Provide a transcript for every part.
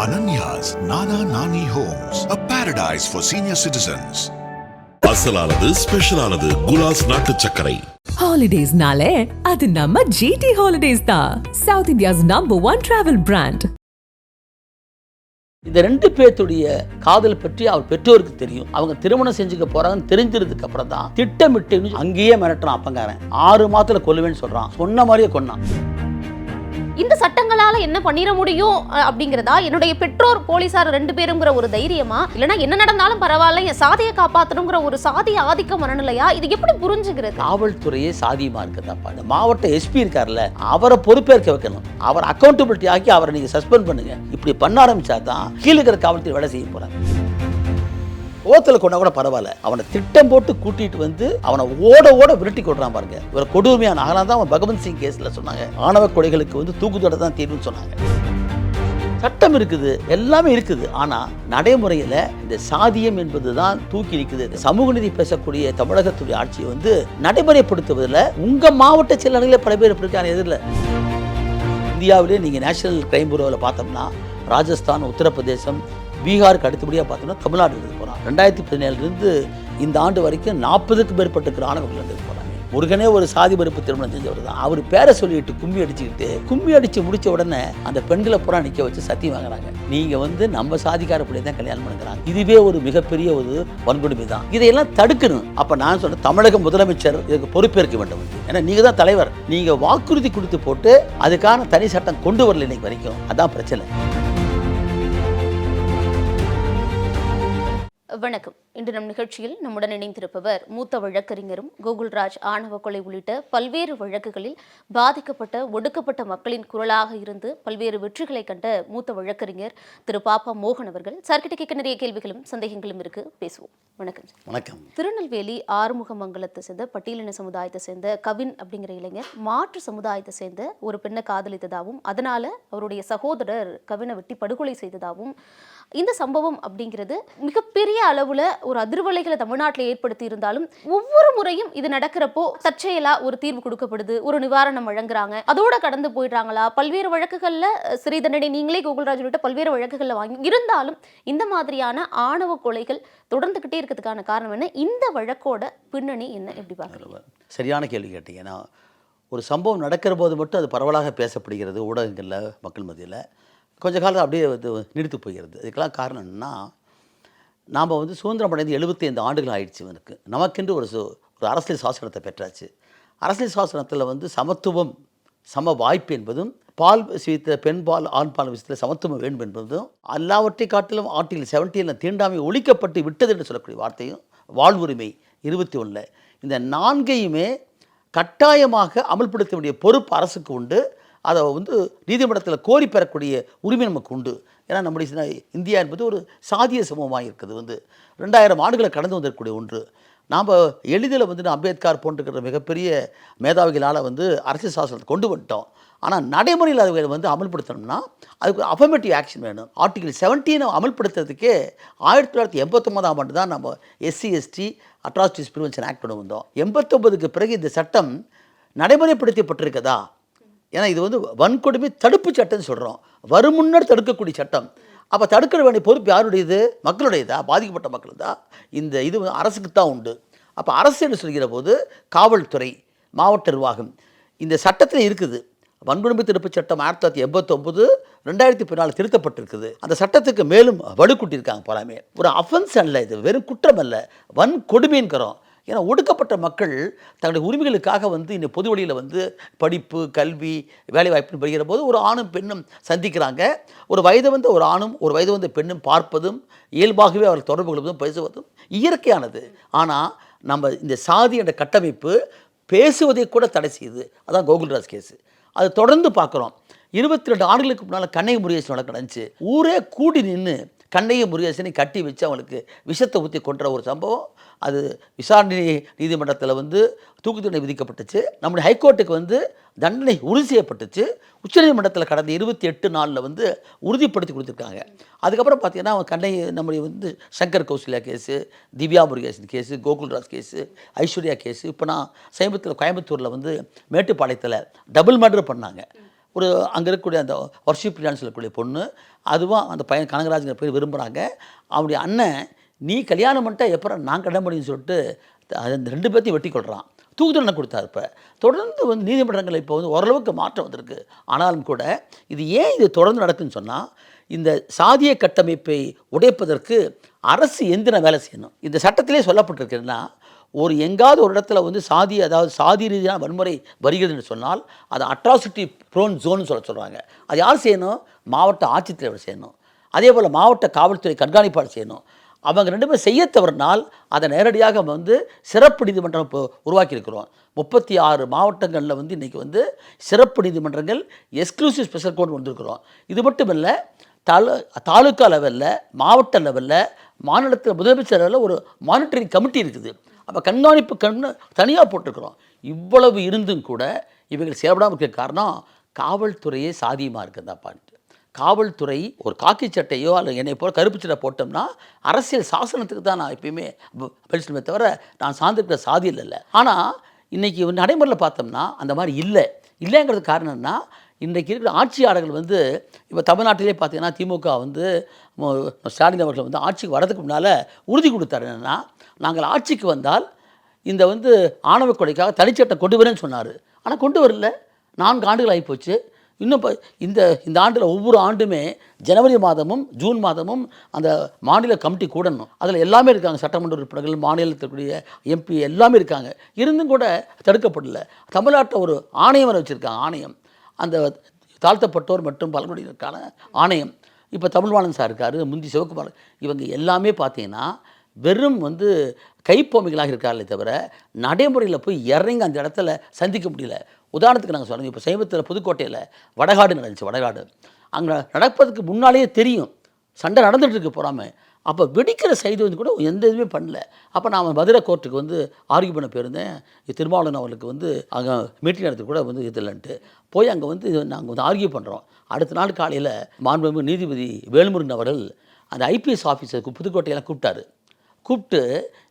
Ananya's Nana Nani Homes, a paradise for senior citizens. அசலானது ஸ்பெஷலானது குலாஸ் நாட்டு சர்க்கரை. ஹாலிடேஸ்னாலே அது நம்ம ஜிடி ஹாலிடேஸ் தான், south India's number 1 travel brand. இந்த ரெண்டு பேர்த்துடைய காதல் பற்றி அவர் பெற்றோருக்கு தெரியும். அவங்க திருமணம் செஞ்சுக்க போறாங்கன்னு தெரிஞ்சதுக்கு அப்புறம் தான் திட்டமிட்டு அங்கேயே மிரட்டுறான் அப்பங்காரன். 6 மாதத்துல கொல்லுவேன்னு சொல்றான். சொன்ன மாதிரியே கொன்னான். இந்த சட்டங்களால என்ன பண்ணிட முடியும் அப்படிங்கிறதா, என்னுடைய பெற்றோர் போலீசார் 2 பேருங்கிற ஒரு தைரியமா, இல்லைன்னா என்ன நடந்தாலும் பரவாயில்ல என் சாதியை காப்பாற்றணுங்கிற ஒரு சாதிய ஆதிக்க மனநிலையா, இது எப்படி புரிஞ்சுக்கிறது? காவல்துறையே சாதியமா இருக்குதாப்பா. இந்த மாவட்ட எஸ்பி இருக்காருல்ல, அவரை பொறுப்பேற்க வைக்கணும். அவர் அக்கௌண்டபிலிட்டி ஆக்கி அவரை நீங்க சஸ்பெண்ட் பண்ணுங்க. இப்படி பண்ண ஆரம்பிச்சா தான் கீழே இருக்கிற காவல்துறை வேலை செய்ய போறாங்க. ஓத்துல கொண்டா கூட பரவாயில்ல, அவனை திட்டம் போட்டு கூட்டிட்டு வந்து அவனை ஓட ஓட விரட்டி கொள்றான் பாருங்க. இவர் கொடுமையான ஆகலாம் தான். அவன் பகவந்த் சிங் கேஸ்ல சொன்னாங்க, ஆணவ கொலைகளுக்கு வந்து தூக்குத்தொடர் தான் தீர்வுன்னு சொன்னாங்க. சட்டம் இருக்குது, எல்லாமே இருக்குது. ஆனா நடைமுறையில இந்த சாதியம் என்பதுதான் தூக்கி நிற்குது. சமூக நீதி பேசக்கூடிய தமிழகத்துடைய ஆட்சியை வந்து நடைமுறைப்படுத்துவதில் உங்க மாவட்ட செயலாளர்களே பல பேர் இருக்காங்க. எதிரில் இந்தியாவிலே நீங்க நேஷனல் கிரைம் பியூரோவில் பார்த்தோம்னா ராஜஸ்தான், உத்தரப்பிரதேசம், பீகாருக்கு அடுத்தபடியாக பார்த்தோம்னா தமிழ்நாடு இருந்து போகிறான். 2017 இந்த ஆண்டு வரைக்கும் 40க்கும் மேற்பட்ட ஆணவர்கள் இருந்து போகிறாங்க. முருகனே ஒரு சாதி மறுப்பு திருமணம் செஞ்சவர் தான். அவர் பேரை சொல்லிட்டு கும்மி அடிச்சு முடிச்ச உடனே அந்த பெண்களை பூரா நிற்க வச்சு சத்தியம் வாங்குறாங்க. நீங்க வந்து நம்ம சாதிக்கார பிள்ளை தான் கல்யாணம் பண்ணுறாங்க. இதுவே ஒரு மிகப்பெரிய ஒரு வன்கொடுமை தான். இதையெல்லாம் தடுக்கணும். அப்ப நான் சொன்ன தமிழக முதலமைச்சர் இதுக்கு பொறுப்பேற்க வேண்டும். ஏன்னா நீங்க தான் தலைவர். நீங்க வாக்குறுதி கொடுத்து போட்டு அதுக்கான தனி சட்டம் கொண்டு வரல இன்னைக்கு வரைக்கும். அதான் பிரச்சனை. வணக்கம். இன்று நம் நிகழ்ச்சியில் நம்முடன் இணைந்திருப்பவர் மூத்த வழக்கறிஞரும் கோகுல்ராஜ் ஆணவ கொலை உள்ளிட்ட பல்வேறு வழக்குகளில் பாதிக்கப்பட்ட ஒடுக்கப்பட்ட மக்களின் குரலாக இருந்து பல்வேறு வெற்றிகளை கண்ட மூத்த வழக்கறிஞர் திரு பாப்பா மோகன் அவர்கள். சார்கிட்ட கேட்க நிறைய கேள்விகளும் சந்தேகங்களும் இருக்கு, பேசுவோம். வணக்கம். வணக்கம். திருநெல்வேலி ஆறுமுகமங்கலத்தை சேர்ந்த பட்டியலின சமுதாயத்தை சேர்ந்த கவின் அப்படிங்கிற இளைஞர் மாற்று சமுதாயத்தை சேர்ந்த ஒரு பெண்ணை காதலித்ததாகவும் அதனால அவருடைய சகோதரர் கவினை வெட்டி படுகொலை செய்ததாகவும் இந்த சம்பவம் அப்படிங்கிறது மிகப்பெரிய அளவுல ஒரு அதிர்வலைகளை தமிழ்நாட்டில் ஏற்படுத்தி இருந்தாலும் ஒவ்வொரு முறையும் இது நடக்கிறப்போ தற்செயலா ஒரு தீர்வு கொடுக்கப்படுது, ஒரு நிவாரணம் வழங்குறாங்க, அதோட கடந்து போயிடுறாங்களா? பல்வேறு வழக்குகள்ல சிறை தண்டனை நீங்களே கோகுல்ராஜ் உள்ளிட்ட பல்வேறு வழக்குகள்ல வாங்கி இருந்தாலும் இந்த மாதிரியான ஆணவ கொலைகள் தொடர்ந்துகிட்டே இருக்கிறதுக்கான காரணம் என்ன? இந்த வழக்கோட பின்னணி என்ன? எப்படி பார்க்குறீங்க? சரியான கேள்வி கேட்டீங்க. ஏன்னா ஒரு சம்பவம் நடக்கிற போது மட்டும் அது பரவலாக பேசப்படுகிறது ஊடகங்களில், மக்கள் மத்தியில். கொஞ்ச காலம் அப்படியே நீடித்து போகிறது. இதுக்கெல்லாம் காரணம் என்னன்னா, நாம் வந்து சுதந்திரம் அடைந்து 75 ஆண்டுகள் ஆயிடுச்சு. இவனுக்கு நமக்கென்று ஒரு அரசியல் சாசனத்தை பெற்றாச்சு. அரசியல் சாசனத்தில் வந்து சமத்துவம், சம வாய்ப்பு என்பதும், பால் விஷயத்தில் பெண் பால் ஆண் பால் விஷயத்தில் சமத்துவம் வேண்டும் என்பதும், எல்லாவற்றை காட்டிலும் ஆர்டிகல் 17 தீண்டாமை ஒழிக்கப்பட்டு விட்டது என்று சொல்லக்கூடிய வார்த்தையும், வாழ்வுரிமை 21 இந்த 4ஐயுமே கட்டாயமாக அமல்படுத்த வேண்டிய பொறுப்பு அரசுக்கு உண்டு. அதை வந்து நீதிமன்றத்தில் கோரி பெறக்கூடிய உரிமை நமக்கு உண்டு. ஏன்னா நம்முடைய இந்தியா என்பது ஒரு சாதிய சமூகமாக இருக்குது. வந்து 2000 ஆண்டுகளை கடந்து வந்திருக்கக்கூடிய ஒன்று. நாம் எளிதில் வந்து அம்பேத்கர் போன்றிருக்கிற மிகப்பெரிய மேதாவிகளால் வந்து அரசியல் சாசனத்தை கொண்டு வந்துட்டோம். ஆனால் நடைமுறையில் அதை வந்து அமல்படுத்தணும்னா அதுக்கு அஃபர்மேட்டிவ் ஆக்ஷன் வேணும். ஆர்டிகல் 17 அமல்படுத்துறதுக்கே 1989 ஆண்டு தான் நம்ம SC/ST அட்ராசிட்டிஸ் ப்ரிவென்ஷன் ஆக்ட் கொண்டு வந்தோம். 89க்கு பிறகு இந்த சட்டம் நடைமுறைப்படுத்தப்பட்டிருக்கதா? ஏன்னா இது வந்து வன்கொடுமை தடுப்பு சட்டம்னு சொல்கிறோம். வரும் முன்னர் தடுக்கக்கூடிய சட்டம். அப்போ தடுக்க வேண்டிய பொறுப்பு யாருடையது? மக்களுடையதா? பாதிக்கப்பட்ட மக்கள் தான். இந்த இது அரசுக்கு தான் உண்டு. அப்போ அரசு என்று சொல்கிற போது காவல்துறை, மாவட்ட நிர்வாகம் இந்த சட்டத்தில் இருக்குது. வன்கொடுமை தடுப்பு சட்டம் 1989 2014 திருத்தப்பட்டிருக்குது. அந்த சட்டத்துக்கு மேலும் வலுக்கூட்டியிருக்காங்க. போலாமே ஒரு அஃபென்ஸ் அல்ல, இது வெறும் குற்றம் அல்ல, வன்கொடுமைங்கிறோம். ஏன்னா ஒடுக்கப்பட்ட மக்கள் தங்களுடைய உரிமைகளுக்காக வந்து இந்த பொது வழியில் வந்து படிப்பு, கல்வி, வேலைவாய்ப்புன்னு பெறுகிற போது ஒரு ஆணும் பெண்ணும் சந்திக்கிறாங்க. ஒரு வயது வந்த ஒரு ஆணும் ஒரு வயது வந்த பெண்ணும் பார்ப்பதும் இயல்பாகவே அவர்கள் தொடர்பு கொள்வதும் பேசுவதும் இயற்கையானது. ஆனால் நம்ம இந்த சாதி என்ற கட்டமைப்பு பேசுவதை கூட தடை செய்யுது. அதான் கோகுல்ராஜ் கேஸு. அது தொடர்ந்து பார்க்குறோம். 22 ஆண்டுகளுக்கு முன்னால் கண்ணைய முருகேசன் வழக்கு நடந்துச்சு. ஊரே கூடி நின்று கண்ணைய முருகேசனை கட்டி வச்சு அவனுக்கு விஷத்தை ஊற்றி கொன்ற ஒரு சம்பவம். அது விசாரணை நீதிமன்றத்தில் வந்து தூக்கு தண்டனை விதிக்கப்பட்டுச்சு. நம்முடைய ஹைகோர்ட்டுக்கு வந்து தண்டனை உறுதி செய்யப்பட்டுச்சு. உச்சநீதிமன்றத்தில் கடந்த 28 நாளில் வந்து உறுதிப்படுத்தி கொடுத்துருக்காங்க. அதுக்கப்புறம் பார்த்தீங்கன்னா கண்ணை நம்முடைய வந்து Shankar Kausalya case, Divya Murugesan case, Gokulraj case, Aishwarya case. இப்போ நான் சமீபத்தில் கோயம்புத்தூரில் வந்து மேட்டுப்பாளையத்தில் டபுள் மர்டர் பண்ணாங்க. ஒரு அங்கே இருக்கக்கூடிய அந்த வர்ஷிப் பிரியான்னு சொல்லக்கூடிய பொண்ணு, அதுவும் அந்த பையன் கனகராஜுங்கிற பேர் விரும்புகிறாங்க. அவனுடைய அண்ணன், நீ கல்யாணம் பண்ணிட்டா எப்போ நான் கல்யாணம் பண்ணின்னு சொல்லிட்டு அந்த 2 பேர்த்தையும் வெட்டி கொள்கிறான். தூக்கு தண்டனை கொடுத்தாரு. இப்போ தொடர்ந்து வந்து நீதிமன்றங்கள் இப்போ வந்து ஓரளவுக்கு மாற்றம் வந்திருக்கு. ஆனாலும் கூட இது ஏன் இது தொடர்ந்து நடக்குதுன்னு சொன்னால், இந்த சாதிய கட்டமைப்பை உடைப்பதற்கு அரசு எந்திர வேலை செய்யணும். இந்த சட்டத்திலே சொல்லப்பட்டிருக்குன்னா, ஒரு எங்காவது ஒரு இடத்துல வந்து அதாவது சாதி ரீதியான வன்முறை வருகிறதுன்னு சொன்னால் அது அட்ராசிட்டி ப்ரோன் ஜோன்னு சொல்கிறாங்க. அது யார் செய்யணும்? மாவட்ட ஆட்சித்தலைவர் செய்யணும். அதே போல் மாவட்ட காவல்துறை கண்காணிப்பாளர் செய்யணும். அவங்க 2 பேரும் செய்ய தவறினால் அதை நேரடியாக வந்து சிறப்பு நீதிமன்றம் இப்போ உருவாக்கியிருக்கிறோம். 36 மாவட்டங்களில் வந்து இன்றைக்கி வந்து சிறப்பு நீதிமன்றங்கள் எக்ஸ்க்ளூசிவ் ஸ்பெஷல் கோர்ட் வந்திருக்கிறோம். இது மட்டும் இல்லை, தாலுக்கா லெவலில், மாவட்ட லெவலில், மாநிலத்தில் முதலமைச்சர் லெவலில் ஒரு மானிட்டரிங் கமிட்டி இருக்குது. அப்போ கண்காணிப்பு தனியாக போட்டிருக்கிறோம். இவ்வளவு இருந்தும் கூட இவர்கள் செயல்படாமல் இருக்க காரணம் காவல்துறையே சாதியமாக இருக்குதாப்பான்ட்டு. காவல்துறை ஒரு காக்கி சட்டையோ அல்லது என்னை போல் கருப்பு சட்டை போட்டோம்னா அரசியல் சாசனத்துக்கு தான் நான் எப்பயுமே படிச்சுமே தவிர நான் சார்ந்திருக்கிற சாதி இல்லை. ஆனால் இன்றைக்கி நடைமுறையில் பார்த்தோம்னா அந்த மாதிரி இல்லைங்கிறது காரணம் என்ன? இன்றைக்கி இருக்கிற ஆட்சியாளர்கள் வந்து இப்போ தமிழ்நாட்டிலே பார்த்தீங்கன்னா திமுக வந்து ஸ்டாலின் அவர்கள் வந்து ஆட்சிக்கு வரதுக்கு முன்னால் உறுதி கொடுத்தாரு. என்னென்னா, நாங்கள் ஆட்சிக்கு வந்தால் இந்த வந்து ஆணவ கொலைக்காக தனிச்சட்டம் கொண்டு வரேன்னு சொன்னார். ஆனால் கொண்டு வரல. 4 ஆண்டுகள் ஆகிப்போச்சு. இன்னும் இப்போ இந்த ஆண்டில் ஒவ்வொரு ஆண்டுமே ஜனவரி மாதமும் ஜூன் மாதமும் அந்த மாநில கமிட்டி கூடணும். அதில் எல்லாமே இருக்காங்க, சட்டமன்ற உறுப்பினர்கள், மாநிலத்திற்குரிய எம்பி எல்லாமே இருக்காங்க. இருந்தும் கூட தடுக்கப்படல. தமிழ்நாட்டில் ஒரு ஆணையம் வச்சுருக்காங்க. ஆணையம், அந்த தாழ்த்தப்பட்டோர் மற்றும் பழங்குடியினருக்கான ஆணையம். இப்போ தமிழ்வாணன் சார் இருக்கார், முந்தி சிவகுமார், இவங்க எல்லாமே பார்த்தீங்கன்னா வெறும் வந்து கைப்பொம்மைகளாக இருக்கார்களே தவிர நடைமுறையில் போய் இறங்கி அந்த இடத்துல சந்திக்க முடியல. உதாரணத்துக்கு நாங்கள் சொல்கிறோம், இப்போ சமீபத்தில் புதுக்கோட்டையில் வடகாடு நடந்துச்சு. வடகாடு அங்கே நடப்பதுக்கு முன்னாலேயே தெரியும் சண்டை நடந்துகிட்ருக்கு போகாமல். அப்போ வெடிக்கிற செய்தி வந்து கூட எந்த இதுவுமே பண்ணல. அப்போ நான் மதுரை கோர்ட்டுக்கு வந்து ஆர்கியூ பண்ண போயிருந்தேன். திருமாவளவன் அவர்களுக்கு வந்து அங்கே மீட்டிங் நடத்து கூட வந்து இது இல்லைன்ட்டு போய் அங்கே வந்து நாங்கள் வந்து ஆர்கியூ பண்ணுறோம். அடுத்த நாள் காலையில் மாண்புமிகு நீதிபதி வேல்முருகன் அவர்கள் அந்த ஐபிஎஸ் ஆஃபீஸருக்கு புதுக்கோட்டையெல்லாம் கூப்பிட்டு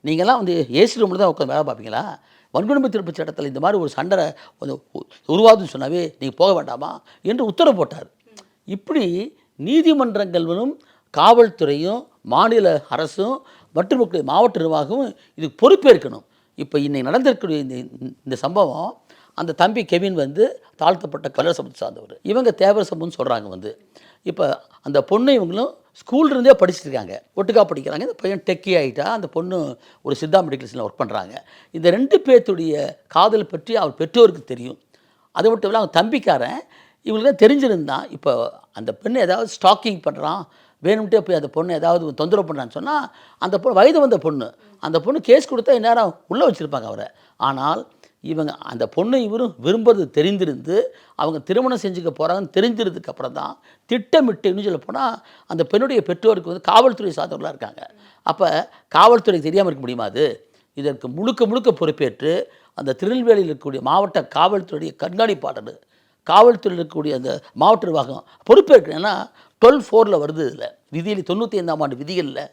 நீங்கள்லாம் வந்து ஏசி ரூமில் தான் உட்காந்து வேலை பார்ப்பீங்களா? வன்கொடுமை தடுப்பு சட்டத்தில் இந்த மாதிரி ஒரு சண்டை உருவாதுன்னு சொன்னாவே நீங்கள் போக வேண்டாமா என்று உத்தரவு போட்டார். இப்படி நீதிமன்றங்களும் காவல்துறையும் மாநில அரசும் மற்றும் மாவட்ட நிர்வாகமும் இதுக்கு பொறுப்பேற்கணும். இப்போ இன்னைக்கு நடந்திருக்கக்கூடிய இந்த சம்பவம், அந்த தம்பி கெவின் வந்து தாழ்த்தப்பட்ட கலர் சமூகத்தை சார்ந்தவர், இவங்க தேவர் சமூகம்னு சொல்கிறாங்க. வந்து இப்போ அந்த பொண்ணு இவங்களும் ஸ்கூல்லேருந்தே படிச்சுருக்காங்க, ஒட்டுக்கா படிக்கிறாங்க. இந்த பையன் டெக்கி ஆகிட்டா, அந்த பொண்ணு ஒரு சித்தா மெடிக்கல்ஸில் ஒர்க் பண்ணுறாங்க. இந்த 2 பேர்த்துடைய காதல் பற்றி அவர் பெற்றோருக்கு தெரியும். அது மட்டும் இல்லை, அவங்க தம்பிக்காரன் இவங்களுக்கு தான் தெரிஞ்சிருந்தான். இப்போ அந்த பெண்ணு ஏதாவது ஸ்டாக்கிங் பண்ணுறான், வேணும்ட்டே போய் அந்த பொண்ணு ஏதாவது தொந்தரவு பண்ணுறான்னு சொன்னால், அந்த பொண்ணு வயது வந்த பொண்ணு, அந்த பொண்ணு கேஸ் கொடுத்தா இந்நேரம் உள்ளே வச்சுருப்பாங்க அவரை. ஆனால் இவங்க அந்த பொண்ணு இவரும் விரும்புறது தெரிந்திருந்து அவங்க திருமணம் செஞ்சுக்க போகிறாங்கன்னு தெரிஞ்சிருந்ததுக்கு அப்புறம் தான் திட்டமிட்டு இன்னும் சொல்ல போனால் அந்த பெண்ணுடைய பெற்றோருக்கு வந்து காவல்துறை சார்ந்தவர்களாக இருக்காங்க. அப்போ காவல்துறைக்கு தெரியாமல் இருக்க முடியுமா? அது இதற்கு முழுக்க பொறுப்பேற்று அந்த திருநெல்வேலியில் இருக்கக்கூடிய மாவட்ட காவல்துறையுடைய கண்காணிப்பாளர், காவல்துறையில் இருக்கக்கூடிய அந்த மாவட்ட நிர்வாகம் பொறுப்பேற்கணும். ஏன்னா 12(4) வருது. இதில் விதியில் 95ஆம் ஆண்டு விதிகளில்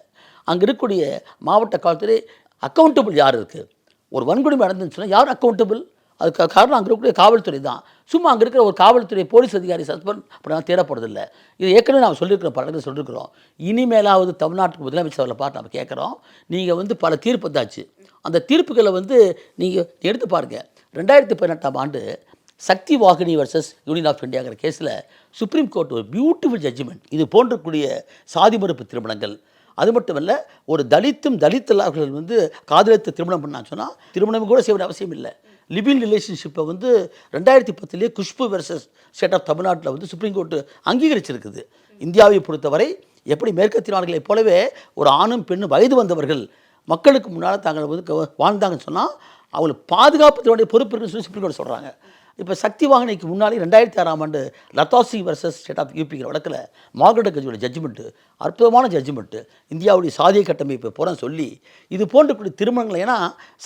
அங்கே இருக்கக்கூடிய மாவட்ட காவல்துறை அக்கௌண்டபிள் யார் இருக்குது? ஒரு வன்கொடுமை நடந்துன்னு சொன்னால் யார் அக்கௌண்டபிள்? அதுக்கு காரணம் அங்கே இருக்கக்கூடிய காவல்துறை தான். சும்மா அங்கே இருக்கிற ஒரு காவல்துறை போலீஸ் அதிகாரி சஸ்பெண்ட் அப்படின்னா தேடப்படுறதில்லை. இது ஏற்கனவே நாம் சொல்லியிருக்கிறோம், பல இடத்துல சொல்லியிருக்கிறோம். இனிமேலாவது தமிழ்நாட்டுக்கு முதலமைச்சர்களை பார்த்து நம்ம கேட்குறோம், நீங்கள் வந்து பல தீர்ப்பு வந்தாச்சு, அந்த தீர்ப்புகளை வந்து நீங்கள் எடுத்து பாருங்கள். 2018ஆம் ஆண்டு சக்தி வாகினி வர்சஸ் யூனியன் ஆஃப் இந்தியாங்கிற கேஸில் சுப்ரீம் கோர்ட் ஒரு பியூட்டிஃபுல் ஜட்ஜ்மெண்ட். இது போன்றக்கூடிய சாதி மறுப்பு திருமணங்கள், அது மட்டும் இல்லை, ஒரு தலித்தவர்கள் வந்து காதலித்து திருமணம் பண்ணான்னு சொன்னால் திருமணம் கூட செய்ய வேண்டிய அவசியம் இல்லை. லிவிங் ரிலேஷன்ஷிப்பை வந்து 2010 குஷ்பு வெர்சஸ் ஸ்டேட் ஆஃப் தமிழ்நாட்டில் வந்து சுப்ரீம் கோர்ட்டு அங்கீகரிச்சிருக்குது. இந்தியாவை பொறுத்தவரை எப்படி மேற்கத்திய நாடுகளைப் போலவே ஒரு ஆணும் பெண்ணும் வயது வந்தவர்கள் மக்களுக்கு முன்னால் தாங்கள் வந்து வாழ்ந்தாங்கன்னு சொன்னால் அவங்களுக்கு பாதுகாப்பு தர வேண்டிய பொறுப்பு இருக்குன்னு சொல்லி சுப்ரீம் கோர்ட் சொல்கிறாங்க. இப்போ சக்தி வாகினிக்கு முன்னாலே 2006ஆம் ஆண்டு லதாசி வர்சஸ் ஸ்டேட் ஆஃப் யூபிங்கிற வழக்கில் மார்கரெட் கட்சியோட ஜட்ஜ்மெண்ட்டு, அற்புதமான ஜட்ஜ்மெண்ட்டு, இந்தியாவுடைய சாதிய கட்டமைப்பை போகிறோம் சொல்லி இது போன்றக்கூடிய திருமணங்கள். ஏன்னா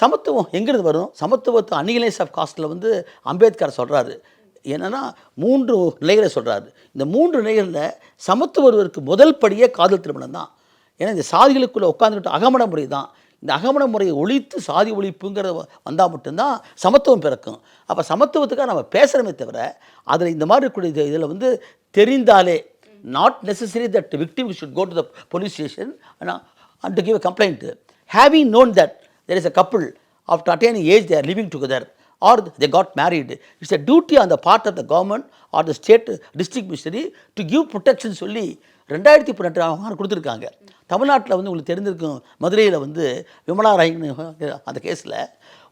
சமத்துவம் எங்கேருந்து வரும்? சமத்துவத்தை அனிகலைஸ் ஆஃப் காஸ்ட்டில் வந்து அம்பேத்கர் சொல்கிறாரு. என்னென்னா 3 நிலைகளை சொல்கிறாரு. இந்த 3 நிலைகளில் சமத்துவம் வருவதற்கு முதல் படியே காதல் திருமணம் தான். ஏன்னா இந்த சாதிகளுக்குள்ளே உட்காந்துக்கிட்டு அகமட முறை தான். இந்த அகமண முறையை ஒழித்து சாதி ஒழிப்புங்கிற வந்தால் மட்டும்தான் சமத்துவம் பிறக்கும். அப்போ சமத்துவத்துக்காக நம்ம பேசுகிறோமே தவிர அதில் இந்த மாதிரி இருக்கக்கூடிய இதில் வந்து தெரிந்தாலே not necessary that victim should go to the police station and to give a complaint. Having known that there is a couple after attaining age they are living together or they got married, it's a duty on the part of the government or the state district ministry to give protection சொல்லி 2018 அவங்க கொடுத்துருக்காங்க. தமிழ்நாட்டில் வந்து உங்களுக்கு தெரிஞ்சிருக்கும், மதுரையில் வந்து விமலா ராய்னு அந்த கேஸில்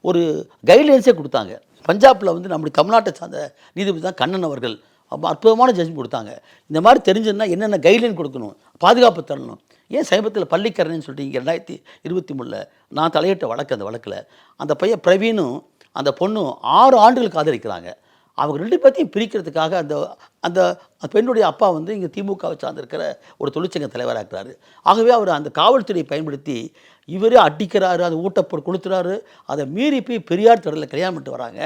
ஒரு கைட்லைன்ஸே கொடுத்தாங்க. பஞ்சாபில் வந்து நம்முடைய தமிழ்நாட்டை சார்ந்த நீதிபதி தான் கண்ணன் அவர்கள் அற்புதமான ஜட்ஜ்மெண்ட் கொடுத்தாங்க. இந்த மாதிரி தெரிஞ்சுன்னா என்னென்ன கைட்லைன் கொடுக்கணும், பாதுகாப்பு தரணும். ஏன் சமீபத்தில் பள்ளிக்கரணைன்னு சொல்லிட்டு இங்கே 2023 நான் தலையிட்ட வழக்கு, அந்த வழக்கில் அந்த பையன் பிரவீனும் அந்த பொண்ணும் 6 ஆண்டுகளுக்கு ஆதரிக்கிறாங்க. அவங்க 2 பேர்த்தையும் பிரிக்கிறதுக்காக அந்த அந்த பெண்ணுடைய அப்பா வந்து இங்கே திமுகவை சார்ந்திருக்கிற ஒரு தொழிற்சங்க தலைவராக இருக்கிறாரு. ஆகவே அவர் அந்த காவல்துறையை பயன்படுத்தி இவரே அடிக்கிறாரு, அதை ஊட்டப்போட்டு கொடுத்துறாரு. அதை மீறி போய் பெரியார் தொடரில் கல்யாணம் பண்ணிட்டு வராங்க.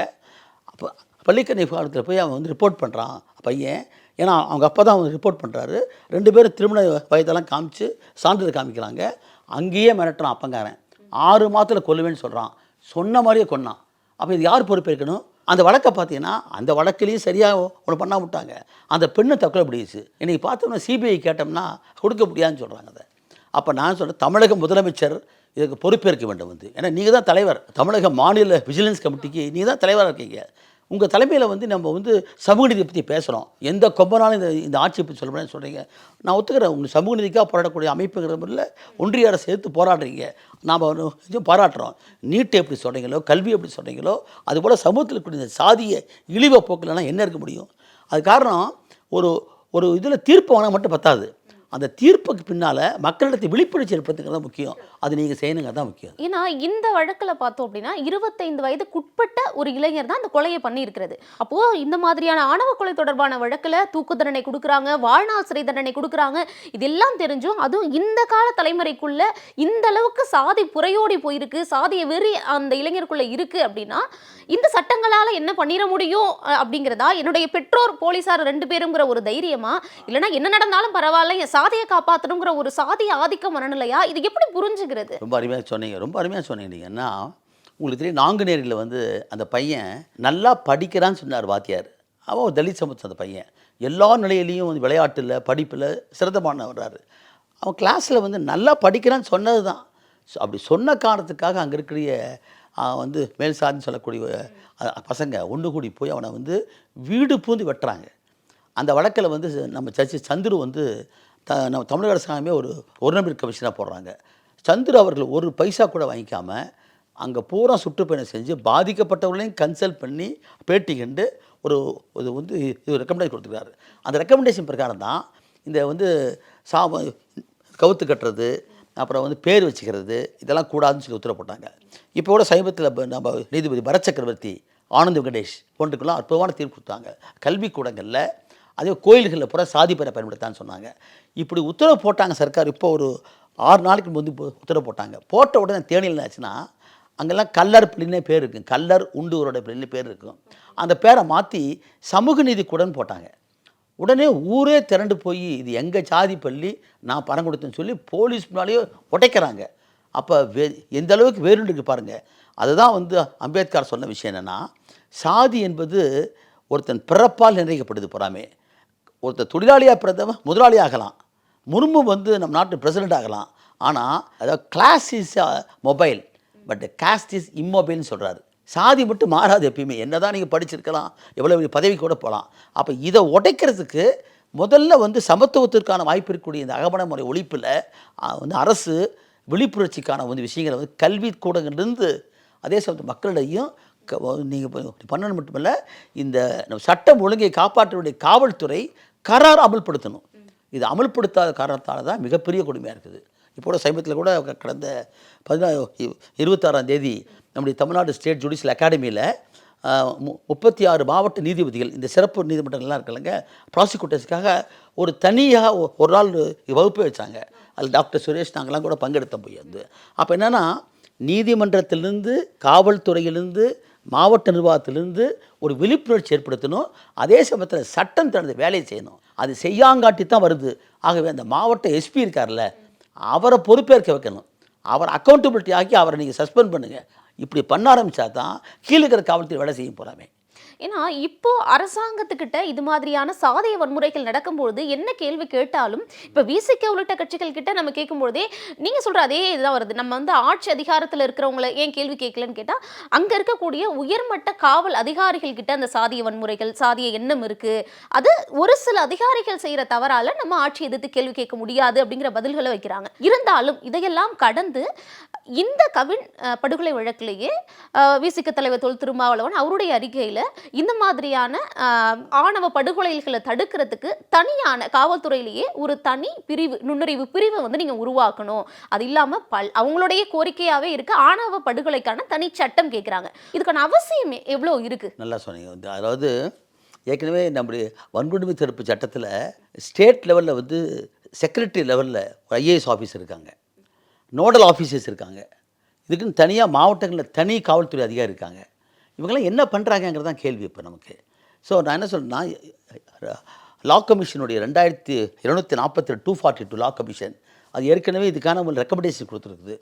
அப்போ பள்ளிக்கரணை விவகாரத்தில் போய் அவன் வந்து ரிப்போர்ட் பண்ணுறான் பையன். ஏன்னா அவங்க அப்பா தான் அவங்க ரிப்போர்ட் பண்ணுறாரு. 2 பேரும் திருமண வயதெல்லாம் காமிச்சு சான்றிதழ் காமிக்கிறாங்க. அங்கேயே மிரட்டுறான் அப்பங்காரன். 6 மாதத்தில் கொல்லுவேன்னு சொல்கிறான். சொன்ன மாதிரியே கொன்னான். அப்போ இது யார் பொறுப்பேற்கணும்? அந்த வழக்கை பார்த்தீங்கன்னா அந்த வழக்கிலையும் சரியாக ஒன்று பண்ண விட்டாங்க. அந்த பெண்ணு தற்கொலை பண்ணிடுச்சு. இன்றைக்கி பார்த்தோம்னா சிபிஐ கேட்டோம்னா கொடுக்க முடியாதுன்னு சொல்கிறாங்க. அதை அப்போ நான் சொல்கிறேன், தமிழக முதலமைச்சர் இதுக்கு பொறுப்பேற்க வேண்டும் வந்து. ஏன்னா நீங்கள் தான் தலைவர், தமிழக மாநில விஜிலன்ஸ் கமிட்டிக்கு நீங்கள் தான் தலைவராக இருக்கீங்க. உங்கள் தலைமையில் வந்து நம்ம வந்து சமூக நீதியை பற்றி பேசுகிறோம். எந்த கொம்பனாலும் இந்த ஆட்சியை பற்றி சொல்லணும்னு சொல்கிறீங்க. நான் ஒத்துக்கிறேன், உங்கள் சமூக நீதிக்காக போராடக்கூடிய அமைப்புங்கிற முறையில் ஒன்றிய அரசு சேர்த்து போராடுறீங்க, நாம் கொஞ்சம் பாராட்டுறோம். நீட்டை எப்படி சொல்கிறீங்களோ, கல்வி எப்படி சொல்கிறீங்களோ, அதுபோல் சமூகத்தில் இருக்கக்கூடிய சாதிய இழிவை போக்கலன்னா என்ன இருக்க முடியும்? அது காரணம் ஒரு ஒரு இதில் தீர்ப்பு வாங்க மட்டும் பத்தாது. அந்த தீர்ப்புக்கு பின்னால் மக்களிடத்தை விழிப்புணர்ச்சி ஏற்படுத்துங்கிறது தான் முக்கியம். அது நீங்கள் செய்யணுங்க தான் முக்கியம். ஏன்னா இந்த வழக்கில் பார்த்தோம் அப்படின்னா 25 வயதுக்குட்பட்ட ஒரு இளைஞர் தான் அந்த கொலையை பண்ணியிருக்கிறது. அப்போது இந்த மாதிரியான ஆணவ கொலை தொடர்பான வழக்கில் தூக்கு தண்டனை கொடுக்குறாங்க, வாழ்நாள் சிறை தண்டனை கொடுக்குறாங்க. இதெல்லாம் தெரிஞ்சும் அதுவும் இந்த கால தலைமுறைக்குள்ள இந்த அளவுக்கு சாதி புறையோடி போயிருக்கு, சாதிய வெறி அந்த இளைஞருக்குள்ள இருக்குது அப்படின்னா இந்த சட்டங்களால் என்ன பண்ணிட முடியும் அப்படிங்கிறதா? என்னுடைய பெற்றோர் போலீஸார் 2 பேருங்கிற ஒரு தைரியமா, இல்லைனா என்ன நடந்தாலும் பரவாயில்ல என் சாதியை காப்பாற்றணுங்கிற ஒரு சாதிய ஆதிக்க மனநிலையா? இது எப்படி புரிஞ்சுக்கிறது? ரொம்ப அருமையாக சொன்னீங்க, ரொம்ப அருமையாக சொன்னீங்க. நீங்கன்னா உங்களுக்கு தெரியும், நாங்குநேரியில் வந்து அந்த பையன் நல்லா படிக்கிறான்னு சொன்னார் வாத்தியார். அவன் ஒரு தலித் சமூகத்தை அந்த பையன் எல்லா நிலையிலையும் வந்து விளையாட்டில் படிப்பில் சிறந்தமான வர்றாரு. அவன் கிளாஸில் வந்து நல்லா படிக்கிறான்னு சொன்னது தான். அப்படி சொன்ன காரணத்துக்காக அங்கே இருக்கிற வந்து மேல் சாதின்னு சொல்லக்கூடிய பசங்க ஒன்று கூடி போய் அவனை வந்து வீடு பூந்து வெட்டுறாங்க. அந்த வழக்கில் வந்து நம்ம ஜட்ஜி சந்துரு வந்து நம்ம தமிழக அரசாங்கமே ஒரு நபர் கமிஷனாக போடுறாங்க. சந்துரு அவர்கள் ஒரு பைசா கூட வாங்கிக்காமல் அங்கே பூரா சுற்றுப்பயணம் செஞ்சு பாதிக்கப்பட்டவர்களையும் கன்சல்ட் பண்ணி பேட்டி கண்டு இது வந்து ரெக்கமெண்டேஷன் கொடுத்துருக்காரு. அந்த ரெக்கமெண்டேஷன் பிரகாரம் தான் இந்த வந்து கவுத்து கட்டுறது, அப்புறம் வந்து பேர் வச்சுக்கிறது, இதெல்லாம் கூடாதுன்னு சொல்லி உத்தரவு போட்டாங்க. இப்போ கூட சமீபத்தில் நம்ம நீதிபதி பரத் சக்கரவர்த்தி, ஆனந்த் வெங்கடேஷ் போன்றுக்கெல்லாம் அற்புதமான தீர்ப்பு கொடுத்தாங்க. கல்விக்கூடங்களில் அதே கோயில்களில் பூரா சாதி பேரை பயன்படுத்தான்னு சொன்னாங்க. இப்படி உத்தரவு போட்டாங்க சர்க்கார். இப்போ ஒரு 6 நாளைக்கு முந்தி உத்தரவு போட்டாங்க. போட்ட உடனே தேனியில் ஆச்சுன்னா அங்கெல்லாம் கல்லர் பள்ளினே பேர் இருக்கும், கல்லர் உண்டூரோட பள்ளினே பேர் இருக்கும். அந்த பேரை மாற்றி சமூக நீதி கூடன்னு போட்டாங்க. உடனே ஊரே திரண்டு போய் இது எங்கள் சாதி பள்ளி, நான் பணம் கொடுத்தேன்னு சொல்லி போலீஸ் முன்னாலேயே உடைக்கிறாங்க. அப்போ எந்த அளவுக்கு வேறுண்டு பாருங்கள். அதுதான் வந்து அம்பேத்கர் சொன்ன விஷயம் என்னென்னா, சாதி என்பது ஒருத்தன் பிறப்பால் நிர்ணயிக்கப்படுது. பொறாமே ஒருத்தர் தொழிலாளியாக பிறந்தவன் முதலாளி ஆகலாம், முர்மு வந்து நம்ம நாட்டு பிரசிடெண்ட் ஆகலாம். ஆனால் அதாவது class is mobile but caste is இம்மொபைல்னு சொல்கிறாரு. சாதி மட்டும் மாறாது எப்பயுமே. என்ன தான் நீங்கள் படிச்சிருக்கலாம், எவ்வளோ பதவி கூட போகலாம். அப்போ இதை உடைக்கிறதுக்கு முதல்ல வந்து சமத்துவத்திற்கான வாய்ப்பு இருக்கக்கூடிய இந்த அகமண முறை ஒழிப்பில் வந்து அரசு விழிப்புணர்ச்சிக்கான வந்து விஷயங்களை வந்து கல்வி கூடங்கள்லேருந்து அதே சமயத்து மக்களிடையும் நீங்கள் பண்ணணும் மட்டுமல்ல, இந்த சட்டம் ஒழுங்கை காப்பாற்றக்கூடிய காவல்துறை கரார் அமல்படுத்தணும். இது அமல்படுத்தாத காரணத்தால் தான் மிகப்பெரிய கொடுமையாக இருக்குது. இப்போ சமீபத்தில் கூட கடந்த 26ஆம் தேதி நம்முடைய தமிழ்நாடு ஸ்டேட் ஜுடிஷியல் அகாடமியில் 36 மாவட்ட நீதிபதிகள், இந்த சிறப்பு நீதிமன்றங்கள்லாம் இருக்கலைங்க, ப்ராசிக்யூட்டர்ஸுக்காக ஒரு தனியாக ஒரு நாள் வகுப்பே வச்சாங்க. அதில் டாக்டர் சுரேஷ் நாங்கள்லாம் கூட பங்கெடுத்த போய் வந்து அப்போ என்னென்னா, நீதிமன்றத்திலிருந்து காவல்துறையிலிருந்து மாவட்ட நிர்வாகத்திலிருந்து ஒரு விழிப்புணர்ச்சி ஏற்படுத்தணும். அதே சமயத்தில் சட்டம் தனது வேலையை செய்யணும். அது செய்யாங்காட்டி தான் வருது. ஆகவே அந்த மாவட்ட எஸ்பி இருக்கார்ல, அவரை பொறுப்பேற்க வைக்கணும். அவர் அக்கௌண்டபிலிட்டி ஆக்கி அவரை நீங்கள் சஸ்பெண்ட் பண்ணுங்கள். இப்படி பண்ண ஆரம்பித்தா தான் கீழே இருக்கிற காவல்துறை வேலை செய்ய போகிறாமே. ஏன்னா இப்போ அரசாங்கத்துக்கிட்ட இது மாதிரியான சாதிய வன்முறைகள் நடக்கும்பொழுது என்ன கேள்வி கேட்டாலும் இப்போ விசிக உள்ளிட்ட கட்சிகள் கிட்ட நம்ம கேட்கும்பொழுதே நீங்கள் சொல்கிற அதே இதுதான் வருது. நம்ம வந்து ஆட்சி அதிகாரத்தில் இருக்கிறவங்கள ஏன் கேள்வி கேட்கலன்னு கேட்டால் அங்கே இருக்கக்கூடிய உயர்மட்ட காவல் அதிகாரிகள் கிட்ட அந்த சாதிய வன்முறைகள் சாதிய எண்ணம் இருக்குது, அது ஒரு சில அதிகாரிகள் செய்கிற தவறால் நம்ம ஆட்சி எதிர்த்து கேள்வி கேட்க முடியாது அப்படிங்கிற பதில்களை வைக்கிறாங்க. இருந்தாலும் இதையெல்லாம் கடந்து இந்த கவின் படுகொலை வழக்கிலேயே விசிக தலைவர் தொல் திருமாவளவன் அவருடைய அறிக்கையில் இந்த மாதிரியான ஆணவ படுகொலைகளை தடுக்கிறதுக்கு தனியான காவல்துறையிலேயே ஒரு தனி பிரிவு, நுண்ணறிவு பிரிவை வந்து நீங்கள் உருவாக்கணும். அது இல்லாமல் அவங்களுடைய கோரிக்கையாகவே இருக்கு ஆணவ படுகொலைக்கான தனி சட்டம் கேட்குறாங்க. இதுக்கான அவசியம் எவ்வளோ இருக்குது? நல்லா சொன்னீங்க. அதாவது ஏற்கனவே நம்முடைய வன்கொடுமை தடுப்பு சட்டத்தில் ஸ்டேட் லெவலில் வந்து செக்ரட்டரி லெவலில் ஐஏஎஸ் ஆஃபீஸர் இருக்காங்க, நோடல் ஆஃபீஸர்ஸ் இருக்காங்க, இதுக்குன்னு தனியாக மாவட்டங்களில் தனி காவல்துறை அதிகாரி இருக்காங்க. இவங்கெல்லாம் என்ன பண்ணுறாங்கங்கிறது தான் கேள்வி இப்போ நமக்கு. ஸோ நான் என்ன சொல்கிறேன்னா, லா கமிஷனுடைய 2242 242 லா கமிஷன் அது ஏற்கனவே இதுக்கான ஒரு ரெக்கமெண்டேஷன் கொடுத்துருக்குது.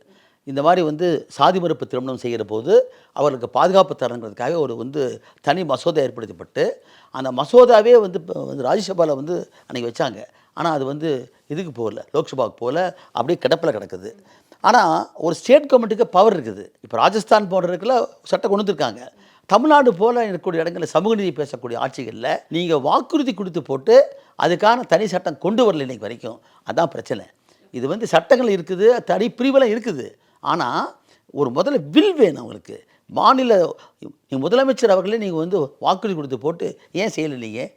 இந்த மாதிரி வந்து சாதி மறுப்பு திருமணம் செய்கிற போது அவர்களுக்கு பாதுகாப்பு தரங்கிறதுக்காக ஒரு வந்து தனி மசோதா ஏற்படுத்தப்பட்டு அந்த மசோதாவே வந்து ராஜ்யசபாவில் வந்து அன்றைக்கி வச்சாங்க. ஆனால் அது வந்து இதுக்கு போகல, லோக்சபாவுக்கு போகல, அப்படியே கிடப்பில் கிடக்குது. ஆனால் ஒரு ஸ்டேட் கவர்மெண்ட்டுக்கு பவர் இருக்குது. இப்போ ராஜஸ்தான் போன்ற இடத்துல சட்டம் கொண்டு வந்துருக்காங்க. தமிழ்நாடு போல் இருக்கக்கூடிய இடங்களில் சமூக நீதி பேசக்கூடிய ஆட்சிகளில் நீங்கள் வாக்குறுதி கொடுத்து போட்டு அதுக்கான தனி சட்டம் கொண்டு வரல இன்றைக்கு வரைக்கும். அதுதான் பிரச்சனை. இது வந்து சட்டங்கள் இருக்குது, தனி பிரிவெல்லாம் இருக்குது. ஆனால் ஒரு முதல்ல வில் வேணும் அவங்களுக்கு. மாநில முதலமைச்சர் அவர்களே நீங்கள் வந்து வாக்குறுதி கொடுத்து போட்டு ஏன் செய்யலை நீங்கள்?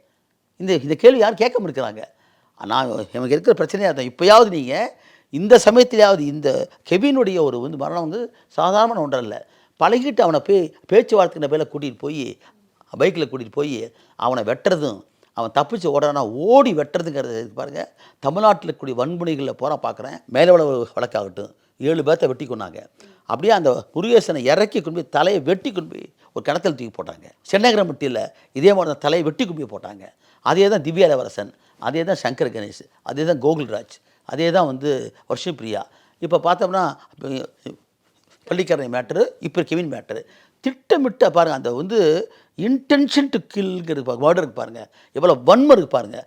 இந்த கேள்வி யார் கேட்க இருக்கிறாங்க? நான் எனக்கு இருக்கிற பிரச்சனையாக தான். இப்போயாவது நீங்கள் இந்த சமயத்திலாவது இந்த கெவினுடைய ஒரு வந்து மரணம் வந்து சாதாரண ஒன்றல்ல. பழகிட்டு அவனை பேச்சுவார்த்தைக்கு பேரில் கூட்டிகிட்டு போய் பைக்கில் கூட்டிகிட்டு போய் அவனை வெட்டுறதும், அவன் தப்பிச்சு ஓடுறானா ஓடி வெட்டுறதுங்கிறது பாருங்கள். தமிழ்நாட்டில் இருக்கக்கூடிய வன்முறைகளில் போகிற பார்க்குறேன். மேலவள வழக்காகட்டும் 7 பேர்த்தை வெட்டி கொண்டாங்க. அப்படியே அந்த முருகேசனை இறக்கி கொண்டு போய் தலையை வெட்டி கொண்டு போய் ஒரு கிணத்துல தூக்கி போட்டாங்க. சென்னகரம்பட்டியில் இதே மாதிரி தான் தலையை வெட்டி கொண்டு போய் போட்டாங்க. அதே தான் திவ்யா இளவரசன், அதே தான் சங்கர் கணேஷ், அதே தான் கோகுல்ராஜ், அதே தான் வந்து வர்ஷிப்ரியா. இப்போ பார்த்தோம்னா பள்ளிக்கரணை மேட்ரு, இப்போ கெவின் மேட்ரு. திட்டமிட்ட பாருங்கள், அந்த வந்து இன்டென்ஷன் டு கில்ங்கிறது வேர்டு இருக்கு பாருங்கள், எவ்வளோ வன்மம் இருக்குது பாருங்கள்.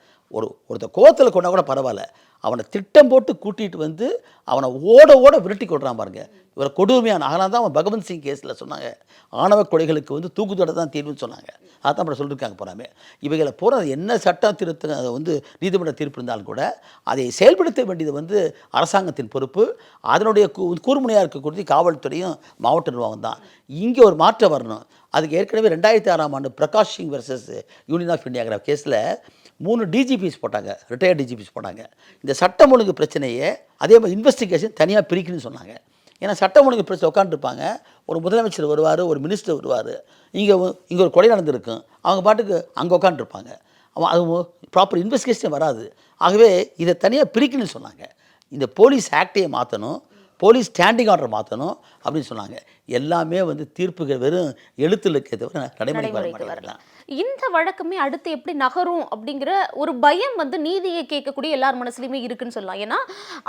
ஒருத்தர் கோவத்தில் கொண்டா கூட பரவாயில்ல, அவனை திட்டம் போட்டு கூட்டிகிட்டு வந்து அவனை ஓட விரட்டி கொள்றான் பாருங்கள். இவரை கொடுமையான அதனால தான் அவன் பகவந்த் சிங் கேஸில் சொன்னாங்க ஆணவ கொலைகளுக்கு வந்து தூக்குத்தடை தான் தீர்வுன்னு சொன்னாங்க. அதான் அப்புறம் சொல்லியிருக்காங்க போகிறாமே. இவைகளை பூரா என்ன சட்ட திருத்த அதை வந்து நீதிமன்ற தீர்ப்பு இருந்தாலும் கூட அதை செயல்படுத்த வேண்டியது வந்து அரசாங்கத்தின் பொறுப்பு. அதனுடைய கூர்முனையாக இருக்கக்கூடிய காவல்துறையும் மாவட்ட நிர்வாகம் தான். இங்கே ஒரு மாற்றம் வரணும். அதுக்கு ஏற்கனவே 2006ஆம் ஆண்டு Prakash Singh versus union of இந்தியாங்கிற கேஸில் 3 டிஜிபிஸ் போட்டாங்க, ரிட்டையர்ட் டிஜிபிஸ் போட்டாங்க. இந்த சட்டம் ஒழுங்கு பிரச்சனையே அதே மாதிரி இன்வெஸ்டிகேஷன் தனியாக பிரிக்கணும்னு சொன்னாங்க. ஏன்னா சட்டம் ஒழுங்கு பிரச்சனை உட்காந்துருப்பாங்க, ஒரு முதலமைச்சர் வருவார், ஒரு மினிஸ்டர் வருவார், இங்கே ஒரு கொலை நடந்திருக்கும், அவங்க பாட்டுக்கு அங்கே உட்காந்துருப்பாங்க. அது ப்ராப்பர் இன்வெஸ்டிகேஷன் வராது. ஆகவே இதை தனியாக பிரிக்கணும்னு சொன்னாங்க. இந்த போலீஸ் ஆக்டையை மாற்றணும், போலீஸ் ஸ்டாண்டிங் ஆர்டர் மாற்றணும் அப்படின்னு சொன்னாங்க. எல்லாமே வந்து தீர்ப்புகள் வெறும் எழுத்தில் இருக்க தவிர நடைமுறைக்கு வரலாம். இந்த வழக்கமே அடுத்து எப்படி நகரும் அப்படிங்கிற ஒரு பயம் வந்து நீதியை கேட்கக்கூடிய எல்லார் மனசுலையுமே இருக்குன்னு சொல்லலாம். ஏன்னா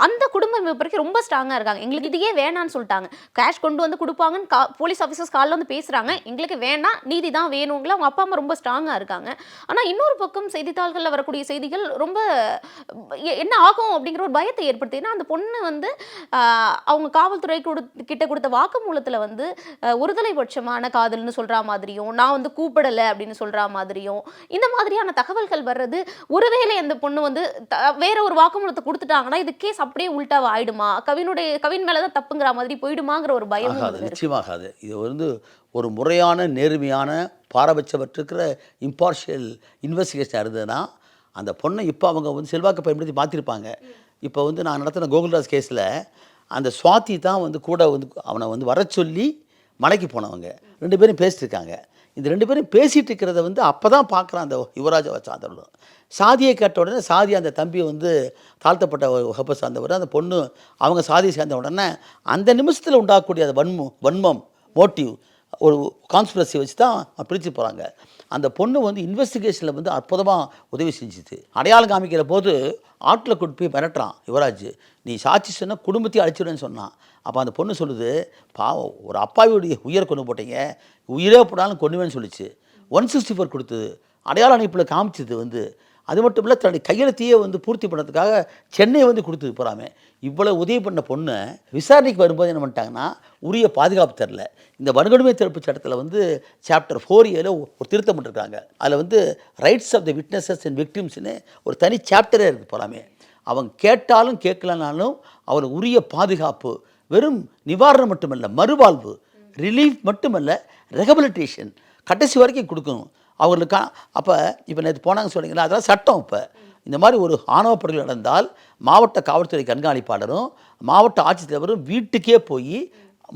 அந்த குடும்பம் இப்போ ரொம்ப ஸ்ட்ராங்காக இருக்காங்க. எங்களுக்கு இதையே வேணான்னு சொல்லிட்டாங்க, கேஷ் கொண்டு வந்து கொடுப்பாங்கன்னு போலீஸ் ஆஃபீஸர்ஸ் காலில் வந்து பேசுகிறாங்க, எங்களுக்கு வேணாம் நீதி தான் வேணுங்களா அவங்க அப்பா அம்மா ரொம்ப ஸ்ட்ராங்காக இருக்காங்க. ஆனால் இன்னொரு பக்கம் செய்தித்தாள்களில் வரக்கூடிய செய்திகள் ரொம்ப என்ன ஆகும் அப்படிங்கிற ஒரு பயத்தை ஏற்படுத்து. ஏன்னா அந்த பொண்ணு வந்து அவங்க காவல்துறை கிட்ட கொடுத்த வாக்குமூலத்தில் வந்து ஒருதலை பட்சமான காதல்னு சொல்கிற மாதிரியும், நான் வந்து கூப்பிடலை அப்படின்னு சொல்கிற மாதிரியும் இந்த மாதிரியான தகவல்கள் வர்றது, ஒருவேளை அந்த பொண்ணு வந்து வேற ஒரு வாக்குமூலத்தை கொடுத்துட்டாங்கன்னா இது கேஸ் அப்படியே உள்டாவா ஆயிடுமா, கவின் மேலே தான் தப்புங்கிற மாதிரி போயிடுமாங்கிற ஒரு பயம் நிச்சயமாகாது. இது வந்து ஒரு முறையான நேர்மையான பாரபட்சமற்றிருக்கிற இம்பார்ஷியல் இன்வெஸ்டிகேஷன் இருந்ததுன்னா அந்த பொண்ணை இப்போ அவங்க வந்து செல்வாக்கு பயன்படுத்தி மாற்றிருப்பாங்க. இப்போ வந்து நான் நடத்தின கோகுல்ராஜ் கேஸில் அந்த சுவாதி தான் வந்து கூட வந்து அவனை வந்து வர சொல்லி மலைக்கு போனவங்க 2 பேரும் பேசிட்டுருக்காங்க. இந்த 2 பேரும் பேசிகிட்டு இருக்கிறத வந்து அப்போ தான் பார்க்குறான் அந்த யுவராஜை சார்ந்தவர்களும். சாதியை கேட்ட உடனே சாதி அந்த தம்பியை வந்து தாழ்த்தப்பட்ட வகுப்பை சார்ந்தவர், அந்த பொண்ணு அவங்க சாதியை சேர்ந்த உடனே அந்த நிமிஷத்தில் உண்டாகக்கூடிய அந்த வன்மம் மோட்டிவ் ஒரு கான்ஸ்பிரசி வச்சு தான் பிரித்து போகிறாங்க. அந்த பொண்ணு வந்து இன்வெஸ்டிகேஷனில் வந்து அற்புதமாக உதவி செஞ்சுது. அடையாளம் காமிக்கிற போது ஆட்டில் கொண்டு போய் மிரட்டுறான் யுவராஜ், நீ சாட்சி சொன்னால் குடும்பத்தையும் அழிச்சிடுன்னு சொன்னான். அப்போ அந்த பொண்ணு சொல்லுது, பாவம் ஒரு அப்பாவியுடைய உயிரை கொண்டு போட்டீங்க, உயிரே போட்டாலும் கொண்டுவேன்னு சொல்லிச்சு. 164 கொடுத்தது, அடையாள அமைப்பில் காமிச்சது வந்து. அது மட்டும் இல்லை, தன்னுடைய கையெழுத்தையே வந்து பூர்த்தி பண்ணுறதுக்காக சென்னை வந்து கொடுத்தது போகிறாமே. இவ்வளோ உதவி பண்ண பொண்ணு விசாரணைக்கு வரும்போது என்ன பண்ணிட்டாங்கன்னா, உரிய பாதுகாப்பு தரல. இந்த வன்கொடுமை தடுப்பு சட்டத்தில் வந்து சாப்டர் 4A ஒரு திருத்தம் பண்ணிருக்காங்க. அதில் வந்து rights of the witnesses and விக்டிம்ஸ்னு ஒரு தனி சாப்டரே இருக்குது போகிறாமே. அவங்க கேட்டாலும் கேட்கலனாலும் அவருக்கு உரிய பாதுகாப்பு, வெறும் நிவாரணம் மட்டுமல்ல, மறுவாழ்வு, ரிலீஃப் மட்டுமல்ல, ரெஹபிலிட்டேஷன் கடைசி வரைக்கும் கொடுக்கணும் அவங்களுக்கு. அப்போ இப்போ நேற்று போனாங்க சொன்னீங்களா, அதெல்லாம் சட்டம். இப்போ இந்த மாதிரி ஒரு ஆணவ படுகொலை நடந்தால் மாவட்ட காவல்துறை கண்காணிப்பாளரும் மாவட்ட ஆட்சித்தலைவரும் வீட்டுக்கே போய்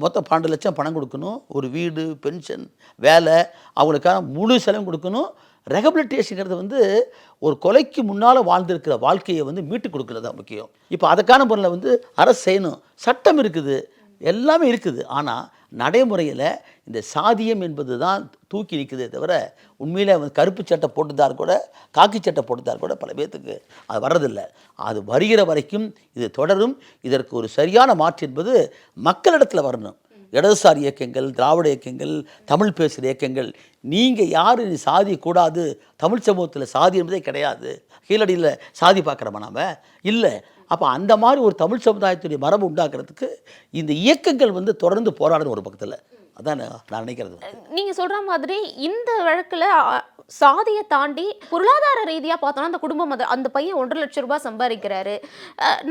மொத்தம் 12 லட்சம் பணம் கொடுக்கணும். ஒரு வீடு, பென்ஷன், வேலை, அவங்களுக்கான முழு செலவும் கொடுக்கணும். ரெஹபிலிட்டேஷனுங்கிறது வந்து ஒரு கொலைக்கு முன்னால் வாழ்ந்திருக்கிற வாழ்க்கையை வந்து மீட்டு கொடுக்குறது தான் முக்கியம். இப்போ அதுக்கான முறையில் வந்து அரசு செய்யணும். சட்டம் இருக்குது, எல்லாமே இருக்குது. ஆனால் நடைமுறையில் இந்த சாதியம் என்பது தான் தூக்கி நிற்குதே தவிர உண்மையில் வந்து கருப்பு சட்டை போட்டுதார் கூட, காக்கி சட்டை போட்டுதார் கூட பல பேர்த்துக்கு அது வர்றதில்லை. அது வருகிற வரைக்கும் இது தொடரும். இதற்கு ஒரு சரியான மாற்று என்பது மக்களிடத்தில் வரணும். இடதுசாரி இயக்கங்கள், திராவிட இயக்கங்கள், தமிழ் பேசுகிற இயக்கங்கள், நீங்கள் யார் சாதி கூடாது, தமிழ் சமூகத்தில் சாதி என்பதே கிடையாது, கீழடியில் சாதி பார்க்குறோமா நாம் இல்லை. அப்போ அந்த மாதிரி ஒரு தமிழ் சமுதாயத்துடைய மரபு உண்டாக்குறதுக்கு இந்த இயக்கங்கள் வந்து தொடர்ந்து போராடணும் ஒரு பக்கத்தில். அதான் நான் நினைக்கிறது. நீங்கள் சொல்கிற மாதிரி இந்த வழக்கில் சாதியை தாண்டி பொருளாதார ரீதியாக பார்த்தோன்னா அந்த குடும்பம், அந்த பையன் 1.5 லட்சம் ரூபாய் சம்பாதிக்கிறாரு,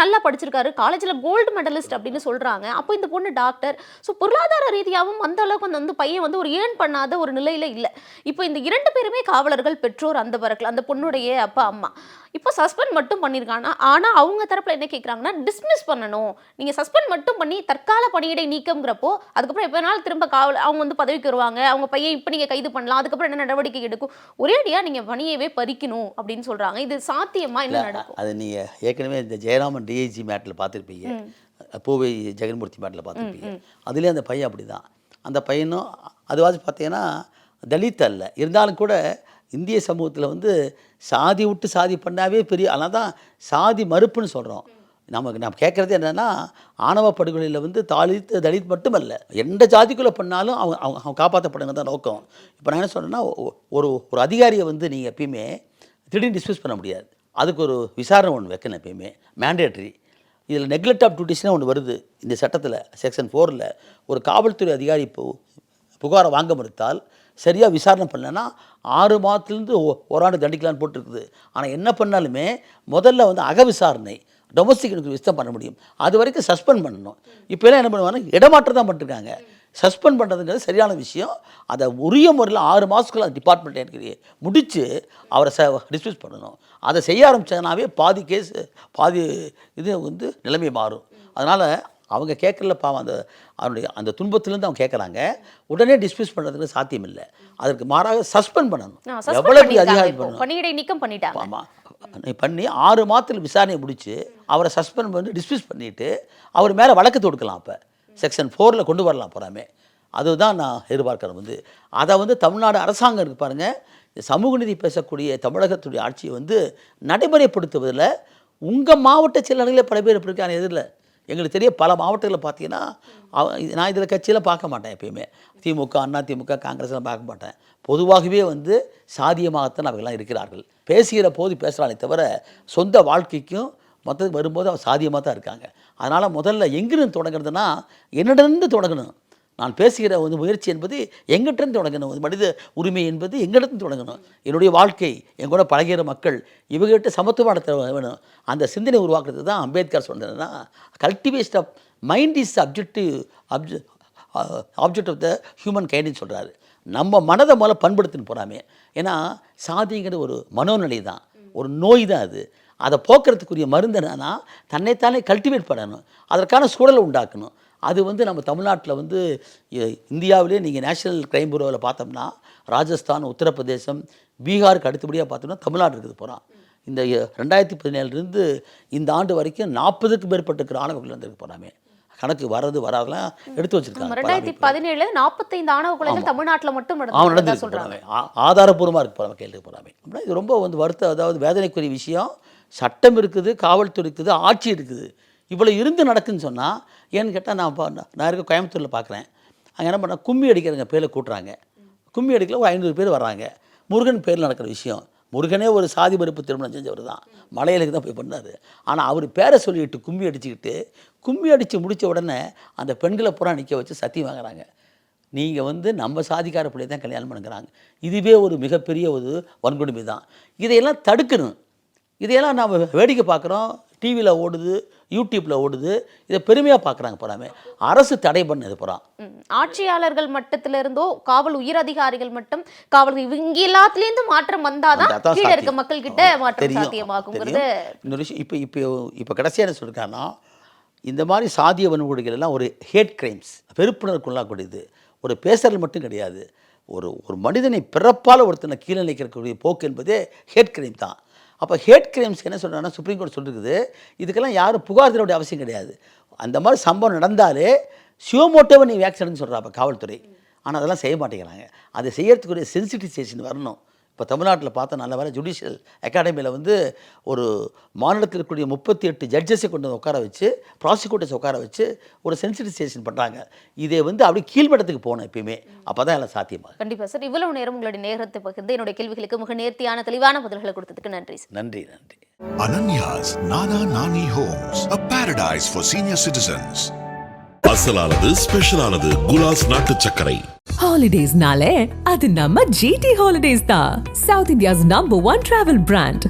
நல்லா படிச்சிருக்காரு, காலேஜில் கோல்டு மெடலிஸ்ட் அப்படின்னு சொல்கிறாங்க. அப்போ இந்த பொண்ணு டாக்டர். ஸோ பொருளாதார ரீதியாகவும் அந்த அளவுக்கு வந்து பையன் வந்து ஒரு ஏர்ன் பண்ணாத ஒரு நிலையில் இல்லை. இப்போ இந்த 2 பேருமே காவலர்கள், பெற்றோர் அந்த வழக்கில், அந்த பொண்ணுடைய அப்பா அம்மா. இப்போ சஸ்பெண்ட் மட்டும் பண்ணியிருக்காங்க. ஆனால் அவங்க தரப்பில் என்ன கேட்குறாங்கன்னா, டிஸ்மிஸ் பண்ணணும், நீங்கள் சஸ்பெண்ட் மட்டும் பண்ணி தற்கால பணியிடை நீக்கம்ங்கிறப்போ அதுக்கப்புறம் எப்போ வேணாலும் திரும்ப அவங்க வந்து பதவிக்கு வருவாங்க, அவங்க பையன் இப்போ நீங்கள் கைது பண்ணலாம், அதுக்கப்புறம் என்ன நடவடிக்கை எடுக்கும், ஒரேடியாக நீங்கள் பணியவே பறிக்கணும் அப்படின்னு சொல்கிறாங்க. இது சாத்தியமாக என்ன நடக்கும்? அது நீங்கள் ஏற்கனவே இந்த ஜெயராமன் டிஐஜி மேட்டில் பார்த்துருப்பீங்க, பூவை ஜெகன்மூர்த்தி மேட்டில் பார்த்துருப்பீங்க. அதுலேயே அந்த பையன் அப்படி தான். அந்த பையனும் அதுவாச்சு பார்த்தீங்கன்னா தலித் அல்ல, இருந்தாலும் கூட இந்திய சமூகத்தில் வந்து சாதி விட்டு சாதி பண்ணாவே பெரிய, ஆனால் தான் சாதி மறுப்புன்னு சொல்கிறோம். நம்ம கேட்குறது என்னென்னா, ஆணவ படுகொலையில் வந்து தலித் மட்டுமல்ல, எந்த ஜாதிக்குள்ளே பண்ணாலும் அவங்க காப்பாற்றப்படுங்க தான் நோக்கம். இப்போ நான் என்ன சொல்கிறேன்னா, ஒரு அதிகாரியை வந்து நீங்கள் எப்பயுமே திடீர்னு டிஸ்மிஸ் பண்ண முடியாது. அதுக்கு ஒரு விசாரணை ஒன்று வைக்கணும் எப்பயுமே, மேண்டேட்ரி. இதில் நெக்லெக்ட் ஆஃப் டியூட்டிஸ்னால் ஒன்று வருது இந்த சட்டத்தில், செக்ஷன் 4ல். ஒரு காவல்துறை அதிகாரி புகாரை வாங்க மறுத்தால், சரியாக விசாரணை பண்ணலன்னா 6 மாதத்துலேருந்து 1 ஆண்டு தண்டிக்கலான்னு போட்டிருக்குது. ஆனால் என்ன பண்ணாலுமே முதல்ல வந்து அக விசாரணை, டொமஸ்டிக் விஸ்தம் பண்ண முடியும். அது வரைக்கும் சஸ்பெண்ட் பண்ணணும். இப்போலாம் என்ன பண்ணுவாங்க, இடமாற்றம் தான் பண்ணிருக்காங்க. சஸ்பெண்ட் பண்ணுறதுங்கிறது சரியான விஷயம். அதை உரிய முறையில் 6 மாதத்துக்குள்ள டிபார்ட்மெண்ட் எனக்கு முடித்து அவரை டிஸ்மிஸ் பண்ணணும். அதை செய்ய ஆரம்பித்தாங்கனாவே பாதி கேஸ், பாதி இது வந்து நிலைமை மாறும். அதனால் அவங்க கேட்கல பாவம், அந்த துன்பத்திலேருந்து அவங்க கேட்குறாங்க. உடனே டிஸ்மிஸ் பண்ணுறதுக்கு சாத்தியம் இல்லை. அதற்கு மாறாக சஸ்பெண்ட் பண்ணணும். எவ்வளோ அதிகாரி பண்ணணும், பணியிடை நீக்கம் பண்ணிட்டாங்க. ஆமாம், பண்ணி 6 மாதத்தில் விசாரணையை முடித்து அவரை சஸ்பெண்ட் பண்ணி டிஸ்மிஸ் பண்ணிவிட்டு அவர் மேலே வழக்கு தொடுக்கலாம். அப்போ செக்ஷன் 4ல் கொண்டு வரலாம் போகிறாமே. அதுதான் நான் எதிர்பார்க்குறேன். வந்து அதை வந்து தமிழ்நாடு அரசாங்கம் இருக்குது பாருங்கள், சமூக நீதி பேசக்கூடிய தமிழகத்துடைய ஆட்சியை வந்து நடைமுறைப்படுத்துவதில் உங்கள் மாவட்ட செயலாளர்களே பல பேர் எப்படி இருக்காங்க எதிரில். எங்களுக்கு தெரிய பல மாவட்டங்களில் பார்த்தீங்கன்னா, நான் இதில் கட்சியெல்லாம் பார்க்க மாட்டேன் எப்பயுமே. திமுக, அண்ணா திமுக, காங்கிரஸ்லாம் பார்க்க மாட்டேன். பொதுவாகவே வந்து சாதியமாகத்தான் அவர்கள்லாம் இருக்கிறார்கள். பேசுகிற போது பேசுகிறானே தவிர சொந்த வாழ்க்கைக்கும் மற்றது வரும்போது அவர் சாதியமாக தான் இருக்காங்க. அதனால் முதல்ல எங்கிருந்து தொடங்குறதுன்னா, என்னிடந்து தொடங்கணும். நான் பேசுகிற ஒரு முயற்சி என்பது எங்கிட்டருந்து தொடங்கணும். மனித உரிமை என்பது எங்கிட்டருந்து தொடங்கணும். என்னுடைய வாழ்க்கை, என் கூட பழகிற மக்கள், இவங்ககிட்ட சமத்துவத்தை வேணும். அந்த சிந்தனை உருவாக்குறது தான் அம்பேத்கர் சொன்னதுன்னா, cultivation of mind is object of the human கைண்டுன்னு சொல்கிறாரு. நம்ம மனதை முதல்ல பண்படுத்தின்னு போகிறாமே. ஏன்னா சாதிங்கிறது ஒரு மனோநிலை தான், ஒரு நோய் தான். அதை போக்குறதுக்குரிய மருந்து என்னன்னா, தன்னைத்தானே கல்டிவேட் பண்ணணும், அதற்கான சூழலை உண்டாக்கணும். அது வந்து நம்ம தமிழ்நாட்டில் வந்து இந்தியாவிலே நீங்கள் நேஷனல் கிரைம் பியூரோவில் பார்த்தோம்னா, ராஜஸ்தான், உத்தரப்பிரதேசம், பீகாருக்கு அடுத்தபடியாக பார்த்தோம்னா தமிழ்நாடு இருக்குது போகிறான். இந்த 2017 இந்த ஆண்டு வரைக்கும் 40க்கும் மேற்பட்ட ஆணவ கொலை வந்திருக்கு போகிறாமே. கணக்கு வர்றது வராதெல்லாம் எடுத்து வச்சிருக்காங்க. 2017 45 ஆணவ கொலைகள் தமிழ்நாட்டில் மட்டும் அவன் நடந்ததா சொல்றாங்க. ஆதாரப்பூர்வமாக இருக்கு போகிறாங்க, கேள்வி போகிறாங்க. அப்படின்னா இது ரொம்ப வந்து வருத்த, அதாவது வேதனைக்குரிய விஷயம். சட்டம் இருக்குது, காவல்துறை இருக்குது, ஆட்சி இருக்குது, இவ்வளோ இருந்து நடக்குன்னு சொன்னால் ஏன்னு கேட்டால் நான் இருக்க கோயம்புத்தூரில் பார்க்குறேன். அங்கே என்ன பண்ணால் கும்மி அடிக்கிறவங்க பேரில் கூட்டுறாங்க. கும்மி அடிக்கல ஒரு 500 பேர் வர்றாங்க. முருகன் பேரில் நடக்கிற விஷயம். முருகனே ஒரு சாதி மறுப்பு திருமணம் செஞ்சவர் தான், மலையிலுக்கு தான் போய் பண்ணார். ஆனால் அவர் பேரை சொல்லிட்டு கும்மி அடிச்சுக்கிட்டு கும்மி அடித்து முடித்த உடனே அந்த பெண்களை பூரா நிற்க வச்சு சத்தியம் வாங்குறாங்க. நீங்கள் வந்து நம்ம சாதிக்கார பிள்ளை தான் கல்யாணம் பண்ணுறாங்க. இதுவே ஒரு மிகப்பெரிய ஒரு வன்கொடுமை தான். இதையெல்லாம் தடுக்கணும். இதையெல்லாம் நாம் வேடிக்கை பார்க்குறோம், டிவியில் ஓடுது, யூடியூப்பில் ஓடுது, இதை பெருமையாக பார்க்குறாங்க. போகிறாமே அரசு தடை பண்ணது போகிறா. ஆட்சியாளர்கள் மட்டத்திலிருந்தோ காவல் உயர் அதிகாரிகள் மட்டும் காவல் இவங்க எல்லாத்துலேருந்து மாற்றம் வந்தாதான் கீழே இருக்க மக்கள் கிட்ட மாற்றம் சாத்தியமாகுங்கிறது இன்னொரு விஷயம். இப்போ கடைசியாக என்ன சொல்லியிருக்காங்கன்னா, இந்த மாதிரி சாதிய வன்கொடுமைகள் எல்லாம் ஒரு ஹேட் கிரைம்ஸ், வெறுப்புணர்வுக்குள்ளாக்கூடியது. ஒரு பேசுறது மட்டும் கிடையாது, ஒரு மனிதனை பிறப்பால் ஒருத்தனை கீழே நிற்கக்கூடிய போக்கு என்பதே ஹேட் கிரைம் தான். அப்போ ஹேட் கிரைம்ஸ் என்ன சொல்கிறாங்கன்னா, சுப்ரீம் கோர்ட் சொல்லிருக்குது, இதுக்கெல்லாம் யாரும் புகார் தர வேண்டிய அவசியம் கிடையாது. அந்த மாதிரி சம்பவம் நடந்தாலே சிவமோட்டோவை நீ வேக்சின்னு சொல்கிறாப்ப காவல்துறை. ஆனால் அதெல்லாம் செய்ய மாட்டேங்கிறாங்க. அதை செய்யறதுக்குரிய சென்சிட்டிசேஷன் வரணும். இப்போ தமிழ்நாட்டில் பார்த்தா நல்ல வேலை ஜுடிஷியல் அகாடமியில் வந்து ஒரு மாநிலத்தில் இருக்கக்கூடிய 38 ஜட்ஜஸை கொண்டு வந்து உட்கார வச்சு, ப்ராசிக்யூட்டர்ஸ் உட்கார வச்சு ஒரு சென்சிட்டிசேஷன் பண்ணுறாங்க. இதை வந்து அப்படி கீழ்மட்டத்துக்கு போகணும் எப்பயுமே, அப்போ தான் எல்லாம் சாத்தியமாக. கண்டிப்பாக சார். இவ்வளவு நேரம் உங்களுடைய நேரத்தை பகிர்ந்து என்னுடைய கேள்விகளுக்கு மிக நேர்த்தியான தெளிவான பதில்களை கொடுத்ததுக்கு நன்றி சார். நன்றி. Ananya's Nana Nani Homes, a paradise for senior citizens. அசலானது ஸ்பெஷலானது குலாஸ் நாட்டு சர்க்கரை. ஹாலிடேஸ்னாலே அது நம்ம GT ஹாலிடேஸ் தான். South India's number 1 travel brand.